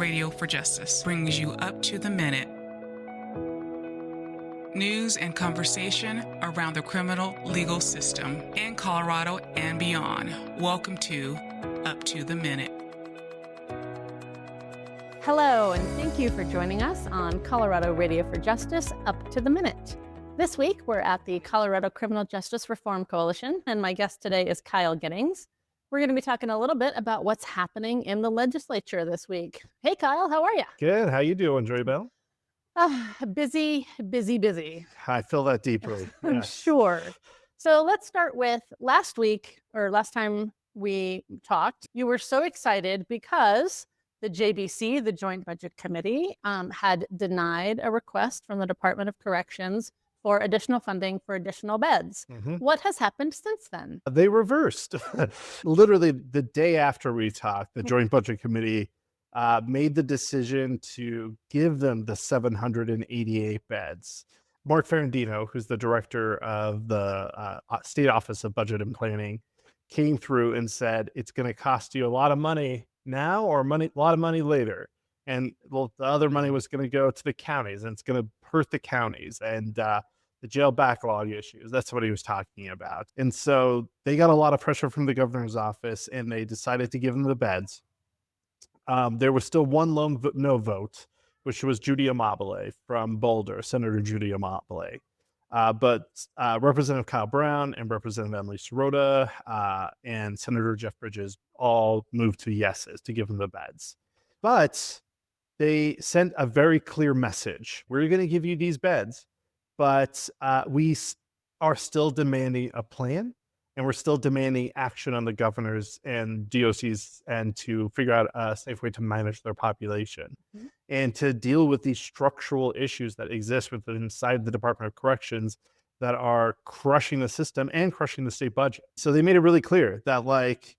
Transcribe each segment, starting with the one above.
Radio for Justice brings you up to the minute news and conversation around the criminal legal system in Colorado and beyond. Welcome to Up to the Minute. Hello, and thank you for joining us on Colorado Radio for Justice, Up to the Minute. This week, we're at the Colorado Criminal Justice Reform Coalition, and my guest today is Kyle Giddings. We're going to be talking a little bit about what's happening in the legislature this week. Hey, Kyle, how are you? Good. How you doing, JoyBelle? Busy. I feel that deeply. I'm Yes. sure. So let's start with last time we talked, you were so excited because the JBC, the Joint Budget Committee, had denied a request from the Department of Corrections for additional funding for additional beds. What has happened since then? They reversed. Literally the day after we talked, the Joint Budget Committee made the decision to give them the 788 beds. Mark Ferrandino, who's the director of the State Office of Budget and Planning, came through and said, it's going to cost you a lot of money now or a lot of money later. And well, the other money was going to go to the counties, and it's going to hurt the counties and the jail backlog issues. That's what he was talking about. And so they got a lot of pressure from the governor's office, and they decided to give them the beds. There was still one lone no vote, which was Judy Amabile from Boulder, Senator Judy Amabile. But Representative Kyle Brown and Representative Emily Sirota and Senator Jeff Bridges all moved to yeses to give them the beds. But they sent a very clear message. We're going to give you these beds, but we are still demanding a plan, and we're still demanding action on the governors and DOCs and to figure out a safe way to manage their population and to deal with these structural issues that exist inside the Department of Corrections that are crushing the system and crushing the state budget. So they made it really clear that, like,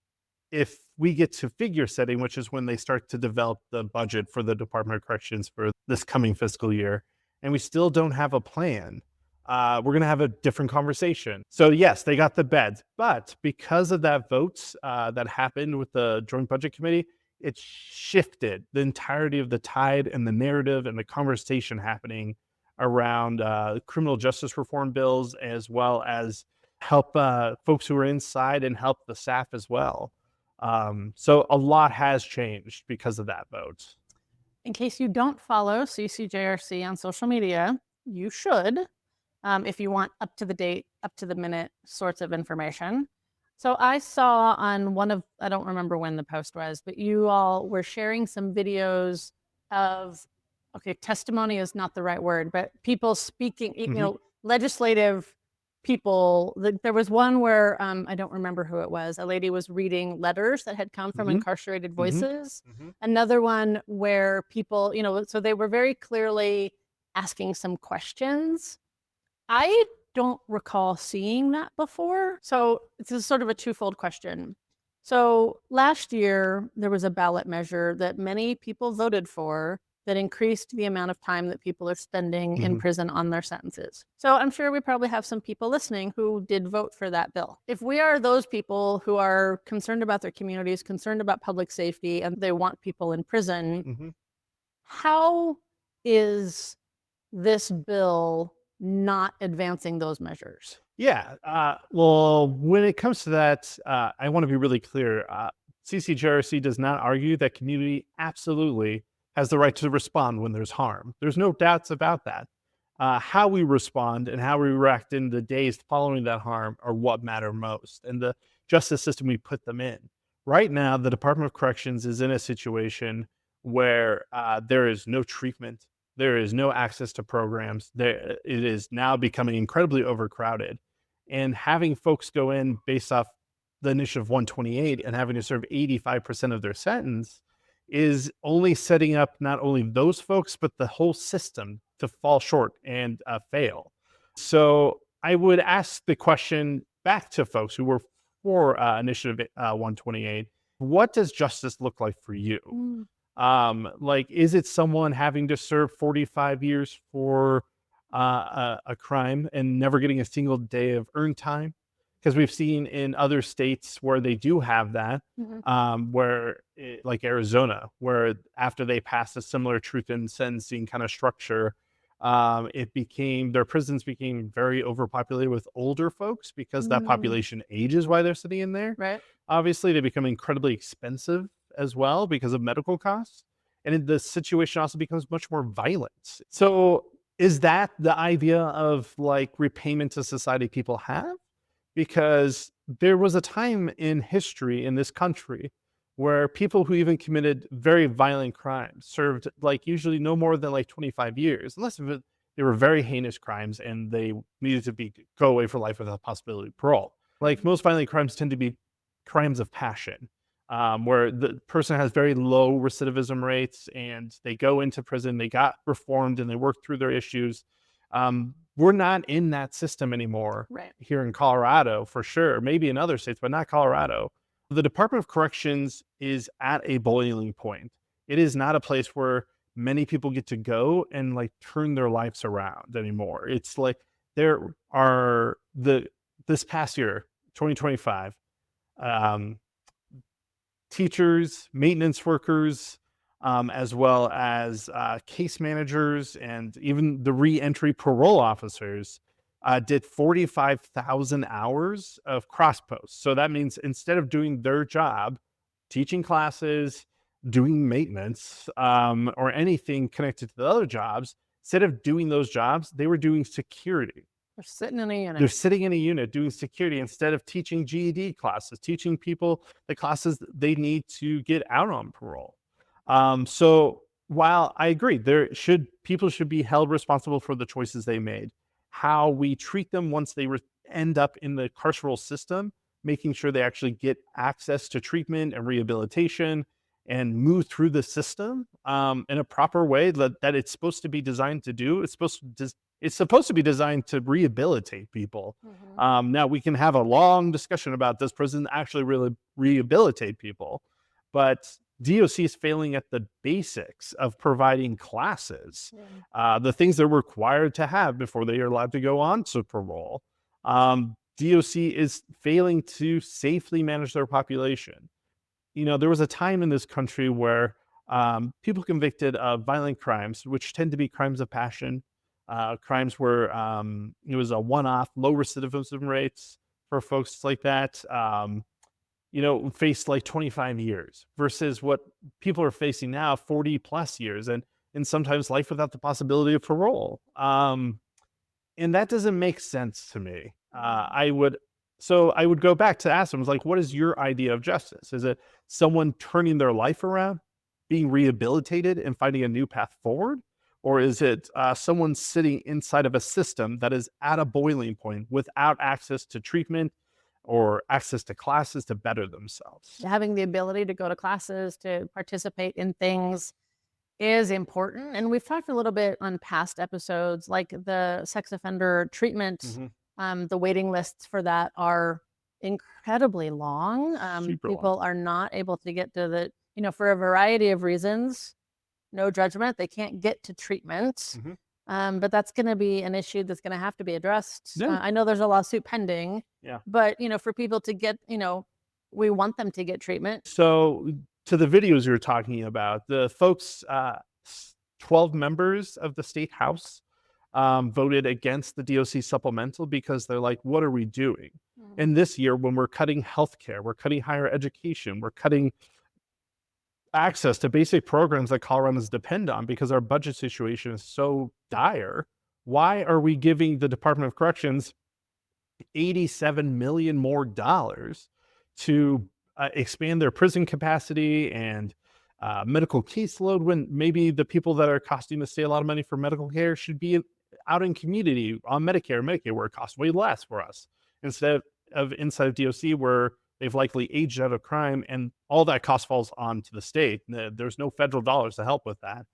if we get to figure setting, which is when they start to develop the budget for the Department of Corrections for this coming fiscal year, and we still don't have a plan, we're going to have a different conversation. So yes, they got the beds, but because of that vote that happened with the Joint Budget Committee, it shifted the entirety of the tide and the narrative and the conversation happening around criminal justice reform bills, as well as help folks who are inside and help the staff as well. So a lot has changed because of that vote. In case you don't follow CCJRC on social media, you should, if you want up to the date, up to the minute sorts of information. So I saw on I don't remember when the post was, but you all were sharing some videos of, testimony is not the right word, but people speaking, legislative people. There was one where I don't remember who it was. A lady was reading letters that had come from incarcerated voices. Another one where people, so they were very clearly asking some questions. I don't recall seeing that before. So it's sort of a twofold question. So last year, there was a ballot measure that many people voted for that increased the amount of time that people are spending in prison on their sentences. So I'm sure we probably have some people listening who did vote for that bill. If we are those people who are concerned about their communities, concerned about public safety, and they want people in prison, how is this bill not advancing those measures? Yeah. Well, when it comes to that, I want to be really clear. CCJRC does not argue that community absolutely has the right to respond when there's harm. There's no doubts about that. How we respond and how we react in the days following that harm are what matter most, and the justice system we put them in. Right now, the Department of Corrections is in a situation where there is no treatment, there is no access to programs. It is now becoming incredibly overcrowded, and having folks go in based off the Initiative 128 and having to serve 85% of their sentence is only setting up not only those folks, but the whole system to fall short and fail. So I would ask the question back to folks who were for Initiative 128, what does justice look like for you? Is it someone having to serve 45 years for a crime and never getting a single day of earned time? because we've seen in other states where they do have that, like Arizona, where after they passed a similar truth in sentencing kind of structure, their prisons became very overpopulated with older folks because that population ages while they're sitting in there. Right. Obviously, they become incredibly expensive as well because of medical costs. And the situation also becomes much more violent. So is that the idea of like repayment to society people have? Because there was a time in history in this country where people who even committed very violent crimes served like usually no more than like 25 years, unless they were very heinous crimes and they needed to go away for life without possibility of parole. Like most violent crimes tend to be crimes of passion, where the person has very low recidivism rates and they go into prison, they got reformed and they work through their issues. We're not in that system anymore here in Colorado, for sure. Maybe in other states, but not Colorado. The Department of Corrections is at a boiling point. It is not a place where many people get to go and like turn their lives around anymore. It's like this past year, 2025, teachers, maintenance workers, as well as case managers and even the re-entry parole officers did 45,000 hours of cross posts. So that means instead of doing their job, teaching classes, doing maintenance, or anything connected to the other jobs, instead of doing those jobs, they were doing security. They're sitting in a unit. They're sitting in a unit doing security instead of teaching GED classes, teaching people the classes they need to get out on parole. So while I agree, people should be held responsible for the choices they made, how we treat them once they end up in the carceral system, making sure they actually get access to treatment and rehabilitation and move through the system in a proper way that it's supposed to be designed to do. It's supposed to be designed to rehabilitate people. Now we can have a long discussion about does prison actually really rehabilitate people, but DOC is failing at the basics of providing classes, the things they're required to have before they are allowed to go on to parole. DOC is failing to safely manage their population. You know, there was a time in this country where people convicted of violent crimes, which tend to be crimes of passion, crimes where it was a one-off, low recidivism rates for folks like that, faced like 25 years versus what people are facing now, 40 plus years, and sometimes life without the possibility of parole. And that doesn't make sense to me. I would go back to ask them, like, what is your idea of justice? Is it someone turning their life around, being rehabilitated and finding a new path forward? Or is it someone sitting inside of a system that is at a boiling point without access to treatment or access to classes to better themselves? Having the ability to go to classes, to participate in things is important. And we've talked a little bit on past episodes, like the sex offender treatment. The waiting lists for that are incredibly long. People are not able to get to for a variety of reasons. No judgment. They can't get to treatment. But that's going to be an issue that's going to have to be addressed. I know there's a lawsuit pending. But, for people to get, we want them to get treatment. So to the videos you're talking about, the folks, 12 members of the state house voted against the DOC supplemental because they're like, what are we doing? And this year, when we're cutting healthcare, we're cutting higher education, we're cutting access to basic programs that Coloradans depend on because our budget situation is so dire, why are we giving the Department of Corrections $87 million more to expand their prison capacity and medical caseload, when maybe the people that are costing the state a lot of money for medical care should be out in community on Medicaid, where it costs way less for us, instead of inside of DOC where they've likely aged out of crime and all that cost falls onto the state. There's no federal dollars to help with that.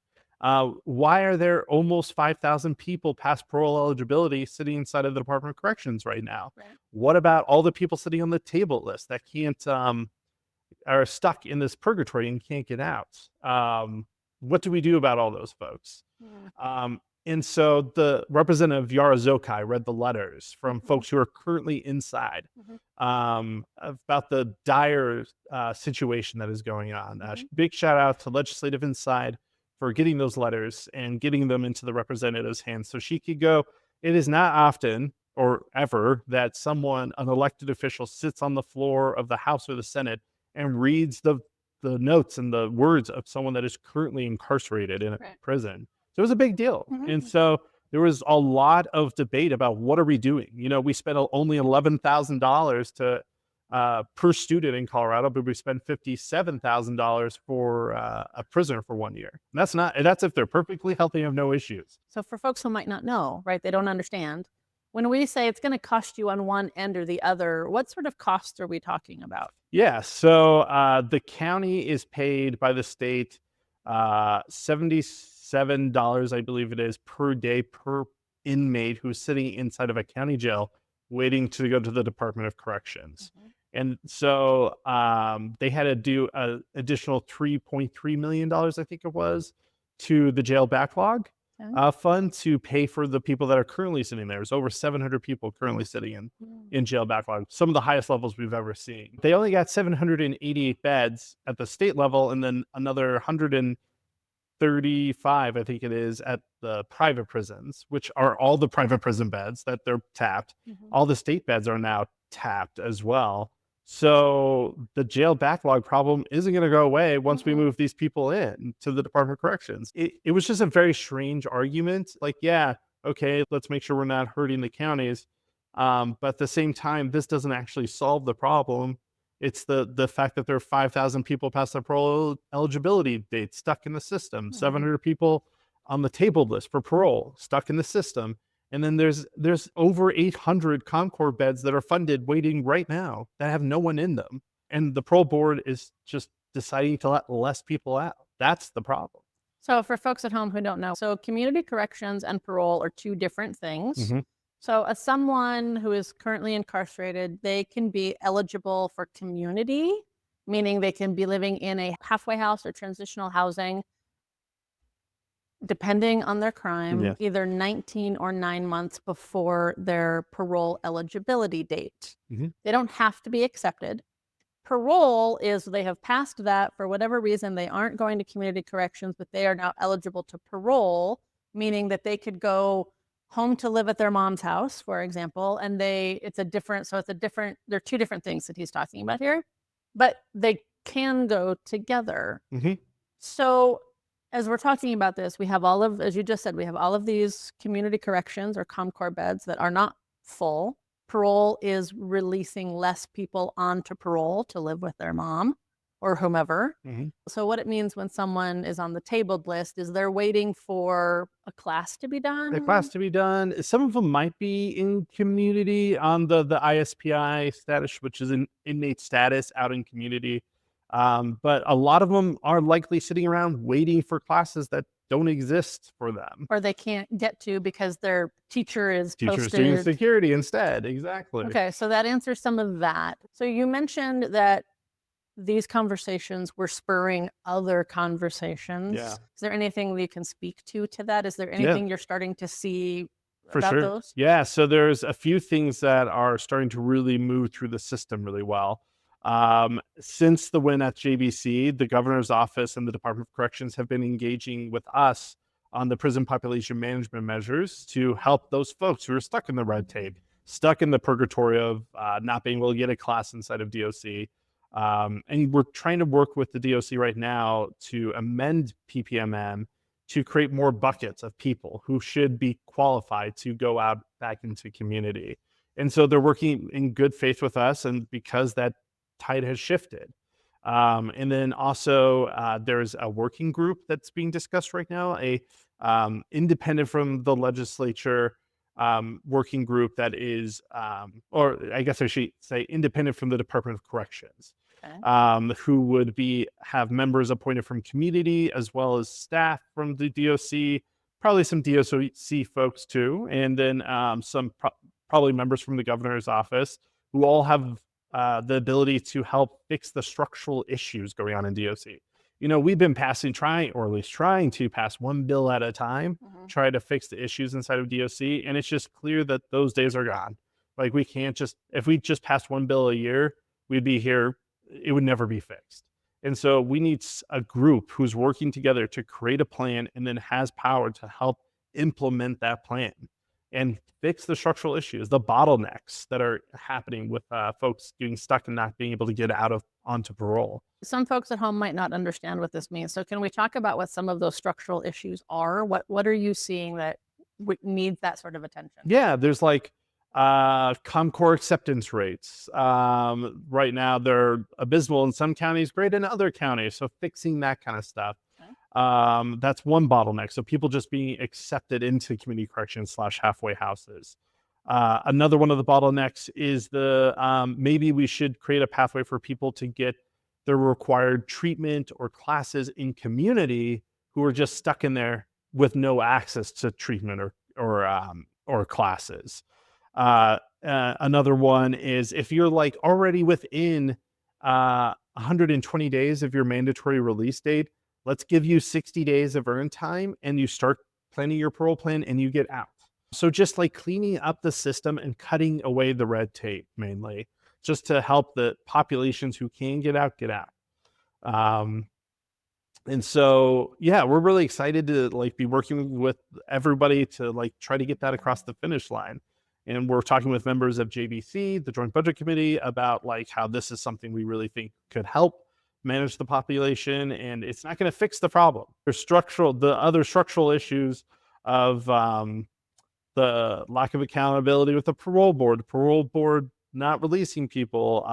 Why are there almost 5,000 people past parole eligibility sitting inside of the Department of Corrections right now? What about all the people sitting on the table list that can't, are stuck in this purgatory and can't get out? What do we do about all those folks? And so the representative Yara Zokai read the letters from folks who are currently inside about the dire situation that is going on. Big shout out to Legislative Inside for getting those letters and getting them into the representative's hands so she could go. It is not often or ever that an elected official sits on the floor of the House or the Senate and reads the notes and the words of someone that is currently incarcerated in a prison. So it was a big deal. And so there was a lot of debate about what are we doing? We spent only $11,000 to per student in Colorado, but we spent $57,000 for a prisoner for 1 year. And that's if they're perfectly healthy and have no issues. So for folks who might not know, right, they don't understand. When we say it's going to cost you on one end or the other, what sort of costs are we talking about? Yeah, so the county is paid by the state $77, I believe it is, per day per inmate who's sitting inside of a county jail waiting to go to the Department of Corrections. And so they had to do an additional $3.3 million, I think it was, to the jail backlog fund to pay for the people that are currently sitting there. There's over 700 people currently sitting in jail backlog, some of the highest levels we've ever seen. They only got 788 beds at the state level and then another 135, I think it is, at the private prisons, which are all the private prison beds that they're tapped. All the state beds are now tapped as well. So the jail backlog problem isn't going to go away once we move these people in to the Department of Corrections. It was just a very strange argument. Like, yeah, okay, let's make sure we're not hurting the counties. But at the same time, this doesn't actually solve the problem. It's the fact that there are 5,000 people past the parole eligibility date stuck in the system, 700 people on the table list for parole stuck in the system. And then there's over 800 Concord beds that are funded waiting right now that have no one in them. And the parole board is just deciding to let less people out. That's the problem. So for folks at home who don't know, so community corrections and parole are two different things. So as someone who is currently incarcerated, they can be eligible for community, meaning they can be living in a halfway house or transitional housing, depending on their crime, either 19 or 9 months before their parole eligibility date. They don't have to be accepted. Parole is they have passed that for whatever reason. They aren't going to community corrections, but they are now eligible to parole, meaning that they could go home to live at their mom's house, for example, and they're two different things that he's talking about here, but they can go together. So as we're talking about this, we have as you just said, we have all of these community corrections or ComCore beds that are not full. Parole is releasing less people onto parole to live with their mom or whomever. So what it means when someone is on the tabled list is they're waiting for a class to be done. A class to be done. Some of them might be in community on the ISPI status, which is an inmate status out in community. But a lot of them are likely sitting around waiting for classes that don't exist for them. Or they can't get to because their teacher is Teachers doing security instead. Exactly. Okay, so that answers some of that. So you mentioned that these conversations were spurring other conversations. Yeah. Is there anything that you can speak to that? Is there anything you're starting to see for about sure. those? Yeah, so there's a few things that are starting to really move through the system really well. Since the win at JBC, the governor's office and the Department of Corrections have been engaging with us on the prison population management measures to help those folks who are stuck in the red tape, stuck in the purgatory of not being able to get a class inside of DOC. And we're trying to work with the DOC right now to amend PPMM to create more buckets of people who should be qualified to go out back into community. And so they're working in good faith with us, and because that tide has shifted. And then also there's a working group that's being discussed right now, a independent from the legislature working group that is, or I guess I should say independent from the Department of Corrections, who would have members appointed from community as well as staff from the DOC, probably some DOC folks too, and then some probably members from the governor's office who all have the ability to help fix the structural issues going on in DOC. we've been or at least trying to pass one bill at a time, try to fix the issues inside of DOC. And it's just clear that those days are gone. Like we can't if we just passed one bill a year, we'd be here. It would never be fixed. And so we need a group who's working together to create a plan and then has power to help implement that plan and fix the structural issues, the bottlenecks that are happening with folks getting stuck and not being able to get onto parole. Some folks at home might not understand what this means. So can we talk about what some of those structural issues are? What are you seeing that needs that sort of attention? Yeah, there's like ComCore acceptance rates. Right now they're abysmal in some counties, great in other counties. So fixing that kind of stuff. That's one bottleneck. So people just being accepted into community corrections / halfway houses. Another one of the bottlenecks is maybe we should create a pathway for people to get their required treatment or classes in community who are just stuck in there with no access to treatment or classes. Another one is if you're like already within 120 days of your mandatory release date, let's give you 60 days of earn time and you start planning your parole plan and you get out. So just like cleaning up the system and cutting away the red tape mainly, just to help the populations who can get out, get out. And so, yeah, we're really excited to like be working with everybody to like try to get that across the finish line. And we're talking with members of JBC, the Joint Budget Committee, about like how this is something we really think could help manage the population, and it's not going to fix the problem. There's the other structural issues of the lack of accountability with the parole board not releasing people,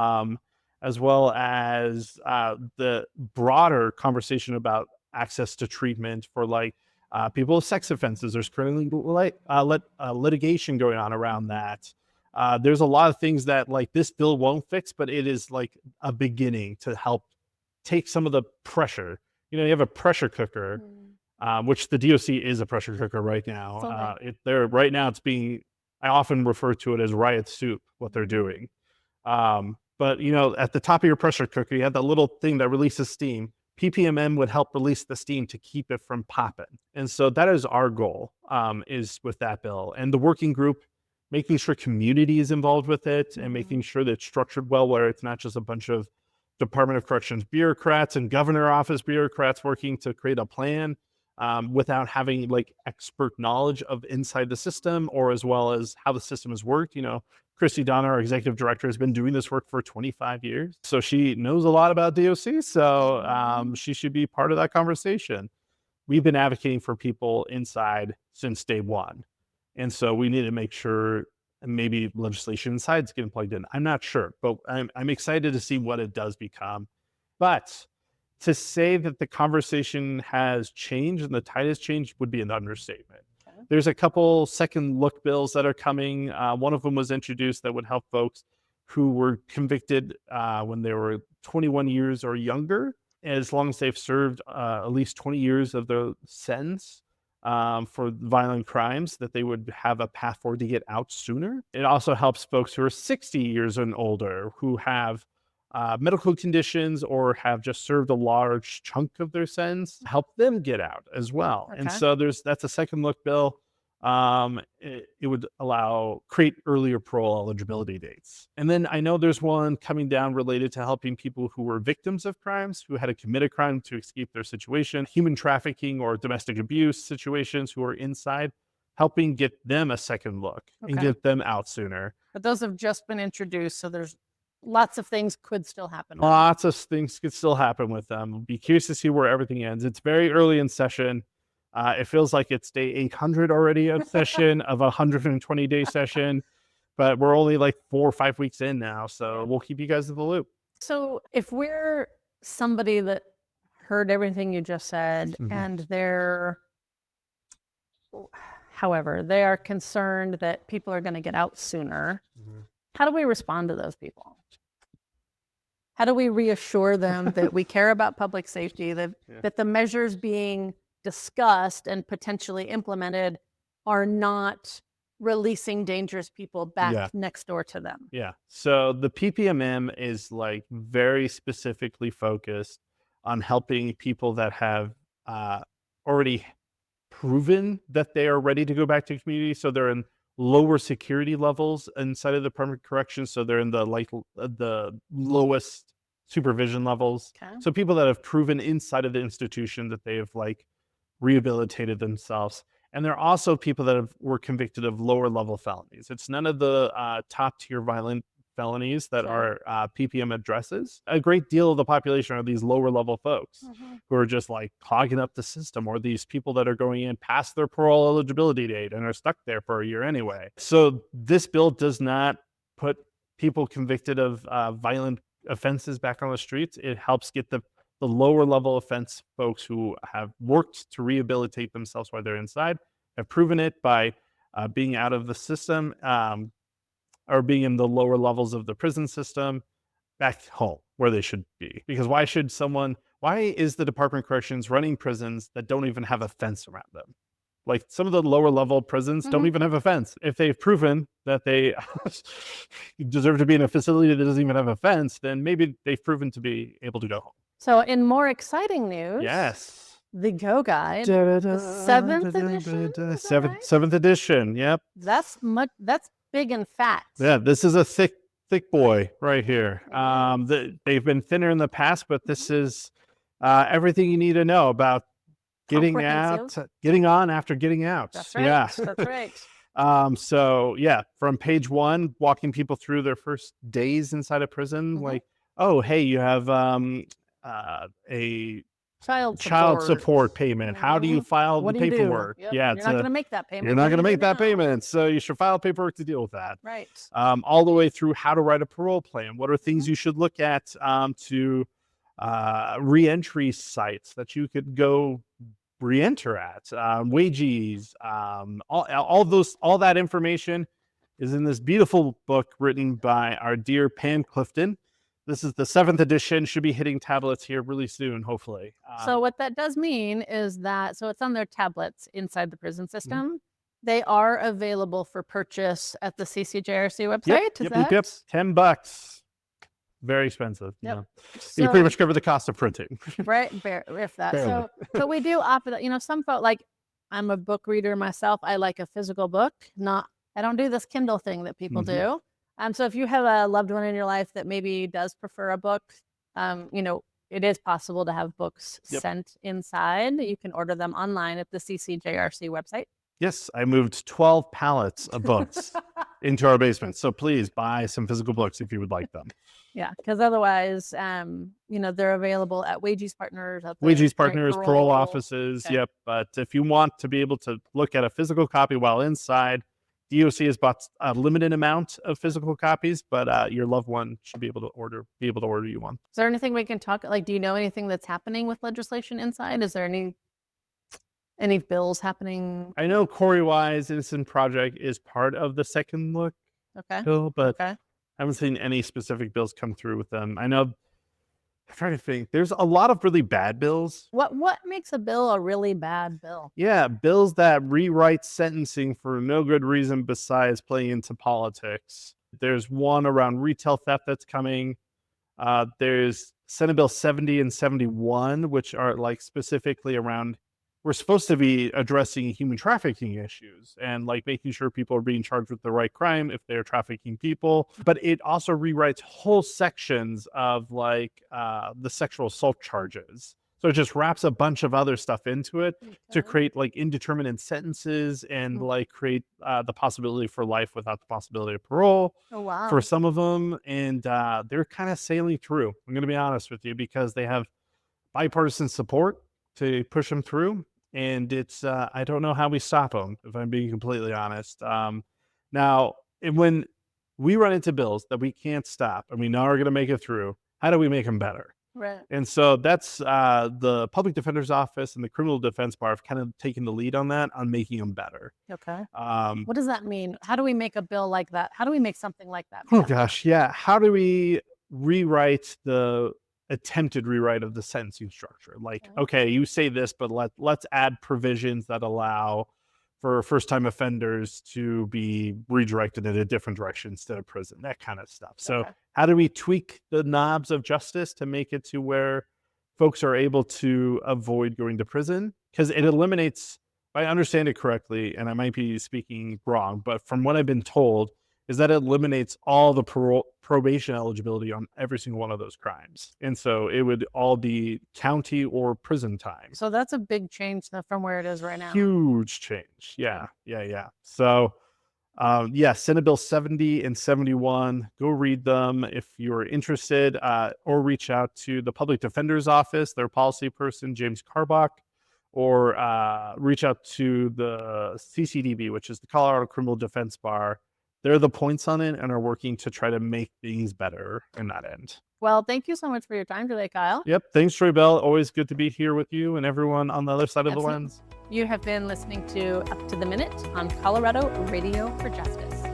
as well as the broader conversation about access to treatment for like people with sex offenses. There's currently litigation going on around that. There's a lot of things that like this bill won't fix, but it is like a beginning to help take some of the pressure. You have a pressure cooker, which the DOC is a pressure cooker right now. Right now I often refer to it as riot soup, what they're doing. But at the top of your pressure cooker, you have that little thing that releases steam. PPMM would help release the steam to keep it from popping. And so that is our goal, is with that bill. And the working group, making sure community is involved with it and making sure that it's structured well, where it's not just a bunch of Department of Corrections bureaucrats and governor office bureaucrats working to create a plan without having like expert knowledge of inside the system or as well as how the system has worked. Christy Donner, our executive director, has been doing this work for 25 years. So she knows a lot about DOC. So she should be part of that conversation. We've been advocating for people inside since day one. And so we need to make sure maybe legislation inside is getting plugged in. I'm not sure, but I'm excited to see what it does become. But to say that the conversation has changed and the tide has changed would be an understatement. Okay. There's a couple second look bills that are coming. One of them was introduced that would help folks who were convicted when they were 21 years or younger, as long as they've served at least 20 years of their sentence for violent crimes, that they would have a path forward to get out sooner. It also helps folks who are 60 years and older who have medical conditions or have just served a large chunk of their sentence, help them get out as well. Okay. And so that's a second look bill. It would create earlier parole eligibility dates. And then I know there's one coming down related to helping people who were victims of crimes, who had to commit a crime to escape their situation, human trafficking or domestic abuse situations who are inside, helping get them a second look and get them out sooner. But those have just been introduced, so there's lots of things could still happen. Lots of things could still happen with them. Be curious to see where everything ends. It's very early in session. It feels like it's day 800 already of session of a 120-day session, but we're only like 4 or 5 weeks in now, so we'll keep you guys in the loop. So if we're somebody that heard everything you just said, and however, they are concerned that people are going to get out sooner, how do we respond to those people? How do we reassure them that we care about public safety, that the measures being discussed and potentially implemented are not releasing dangerous people back next door to them? Yeah. So the PPMM is like very specifically focused on helping people that have already proven that they are ready to go back to community. So they're in lower security levels inside of the Department of Corrections. So they're in the lowest supervision levels. Okay. So people that have proven inside of the institution that they have like rehabilitated themselves. And there are also people that were convicted of lower level felonies. It's none of the top tier violent felonies that Sure. are PPM addresses. A great deal of the population are these lower level folks Mhm. who are just like clogging up the system, or these people that are going in past their parole eligibility date and are stuck there for a year anyway. So this bill does not put people convicted of violent offenses back on the streets. It helps get the lower level offense folks who have worked to rehabilitate themselves while they're inside, have proven it by being out of the system, or being in the lower levels of the prison system, back home where they should be. Because why is the Department of Corrections running prisons that don't even have a fence around them? Like some of the lower level prisons don't Mhm. even have a fence. If they've proven that they deserve to be in a facility that doesn't even have a fence, then maybe they've proven to be able to go home. So, in more exciting news, Yes. the Go Guide, the seventh edition, is that right? Seventh edition. Yep. That's big and fat. Yeah, this is a thick boy right here. It They've been thinner in the past, but this is everything you need to know about getting out, Comprehensive. getting on after getting out. That's right. Yeah. That's right. So yeah, from page 1, walking people through their first days inside a prison, Mhm. like, oh, hey, you have a child support payment. How do you Mhm. file What the do you do? paperwork? Yep. Yeah, You're not going to make that payment. you're not What do going to you do make that now? payment, so you should file paperwork to deal with that. Right. All the way through how to write a parole plan. What are things Mhm. you should look at to reentry sites that you could go reenter at, wages, all that information is in this beautiful book written by our dear Pam Clifton. This is the 7th edition, should be hitting tablets here really soon, hopefully. So what that does mean is that it's on their tablets inside the prison Mhm. system. They are available for purchase at the CCJRC Yep, website. Is that? yep. $10. Very expensive. Yep. No. You So pretty much cover the cost of printing. right, if that. Barely. So we do offer that. Some folk like I'm a book reader myself. I like a physical book. I don't do this Kindle thing that people Mhm. do. So if you have a loved one in your life that maybe does prefer a book, it is possible to have books Yep. sent inside. You can order them online at the CCJRC website. Yes, I moved 12 pallets of books into our basement. So please buy some physical books if you would like them. Yeah, because otherwise, they're available at Wages Partners, at the Wages Great Partners, parole offices. Okay. Yep. But if you want to be able to look at a physical copy while inside, DOC has bought a limited amount of physical copies, but your loved one should be able to order you one. Is there anything we can talk, like, do you know anything that's happening with legislation inside? Is there any bills happening? I know Corey Wise Innocent Project is part of the second look Okay. bill, but Okay. I haven't seen any specific bills come through with them. I know, I'm trying to think. There's a lot of really bad bills. What makes a bill a really bad bill? Yeah, bills that rewrite sentencing for no good reason besides playing into politics. There's one around retail theft that's coming. There's Senate Bill 70 and 71, which are like specifically around, we're supposed to be addressing human trafficking issues and like making sure people are being charged with the right crime if they're trafficking people. But it also rewrites whole sections of like the sexual assault charges. So it just wraps a bunch of other stuff into it to create like indeterminate sentences and like create the possibility for life without the possibility of parole Oh, wow. for some of them. And they're kind of sailing through. I'm going to be honest with you, because they have bipartisan support to push them through. And it's, I don't know how we stop them, if I'm being completely honest. Now, when we run into bills that we can't stop and we know are going to make it through, how do we make them better? Right. And so that's the Public Defender's Office and the Criminal Defense Bar have kind of taken the lead on that, on making them better. Okay. What does that mean? How do we make a bill like that? How do we make something like that? Oh gosh, yeah. How do we rewrite the attempted rewrite of the sentencing structure? Like, okay, you say this, but let's add provisions that allow for first-time offenders to be redirected in a different direction instead of prison, that kind of stuff. So how do we tweak the knobs of justice to make it to where folks are able to avoid going to prison, because it eliminates, if I understand it correctly, and I might be speaking wrong, but from what I've been told, is that it eliminates all the probation eligibility on every single one of those crimes. And so it would all be county or prison time. So that's a big change from where it is right now. Huge change. Yeah. So, Senate Bill 70 and 71, go read them if you're interested, or reach out to the Public Defender's Office, their policy person, James Carbach, or reach out to the CCDB, which is the Colorado Criminal Defense Bar. They're the points on it and are working to try to make things better in that end. Well, thank you so much for your time today, Kyle. Yep. Thanks, JoyBelle. Always good to be here with you and everyone on the other side of the lens. You have been listening to Up to the Minute on Colorado Radio for Justice.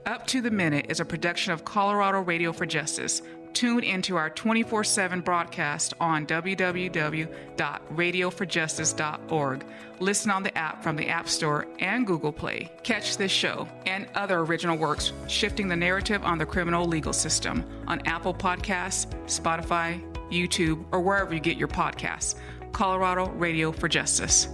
Up to the Minute is a production of Colorado Radio for Justice. Tune into our 24/7 broadcast on www.radioforjustice.org. Listen on the app from the App Store and Google Play. Catch this show and other original works shifting the narrative on the criminal legal system on Apple Podcasts, Spotify, YouTube, or wherever you get your podcasts. Colorado Radio for Justice.